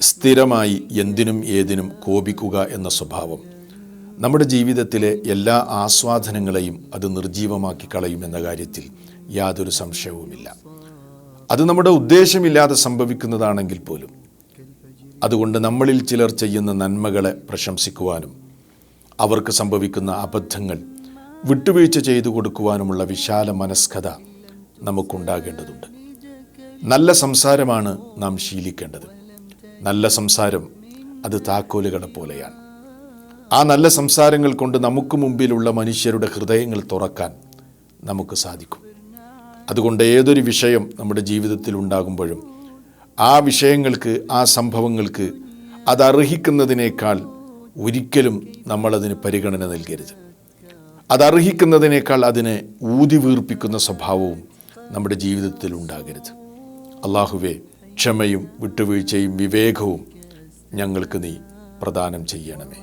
സ്ഥിരമായി എന്തിനും ഏതിനും കോപിക്കുക എന്ന സ്വഭാവം നമ്മുടെ ജീവിതത്തിലെ എല്ലാ ആസ്വാദനങ്ങളെയും അത് നിർജീവമാക്കി കളയുമെന്ന കാര്യത്തിൽ യാതൊരു സംശയവുമില്ല. അത് നമ്മുടെ ഉദ്ദേശമില്ലാതെ സംഭവിക്കുന്നതാണെങ്കിൽ പോലും. അതുകൊണ്ട് നമ്മളിൽ ചിലർ ചെയ്യുന്ന നന്മകളെ പ്രശംസിക്കുവാനും അവർക്ക് സംഭവിക്കുന്ന അബദ്ധങ്ങൾ വിട്ടുവീഴ്ച ചെയ്തു കൊടുക്കുവാനുമുള്ള വിശാല മനസ്കത നമുക്കുണ്ടാകേണ്ടതുണ്ട്. നല്ല സംസാരമാണ് നാം ശീലിക്കേണ്ടത്. നല്ല സംസാരം അത് താക്കോലുകളെ പോലെയാണ്. ആ നല്ല സംസാരങ്ങൾ കൊണ്ട് നമുക്ക് മുമ്പിലുള്ള മനുഷ്യരുടെ ഹൃദയങ്ങൾ തുറക്കാൻ നമുക്ക് സാധിക്കും. അതുകൊണ്ട് ഏതൊരു വിഷയം നമ്മുടെ ജീവിതത്തിൽ ഉണ്ടാകുമ്പോഴും ആ വിഷയങ്ങൾക്ക്, ആ സംഭവങ്ങൾക്ക് അതർഹിക്കുന്നതിനേക്കാൾ ഒരിക്കലും നമ്മളതിന് പരിഗണന നൽകരുത്. അതർഹിക്കുന്നതിനേക്കാൾ അതിനെ ഊതി വീർപ്പിക്കുന്ന സ്വഭാവവും നമ്മുടെ ജീവിതത്തിൽ ഉണ്ടാകരുത്. അല്ലാഹുവേ, ക്ഷമയും വിട്ടുവീഴ്ചയും വിവേകവും ഞങ്ങൾക്ക് നീ പ്രദാനം ചെയ്യണമേ.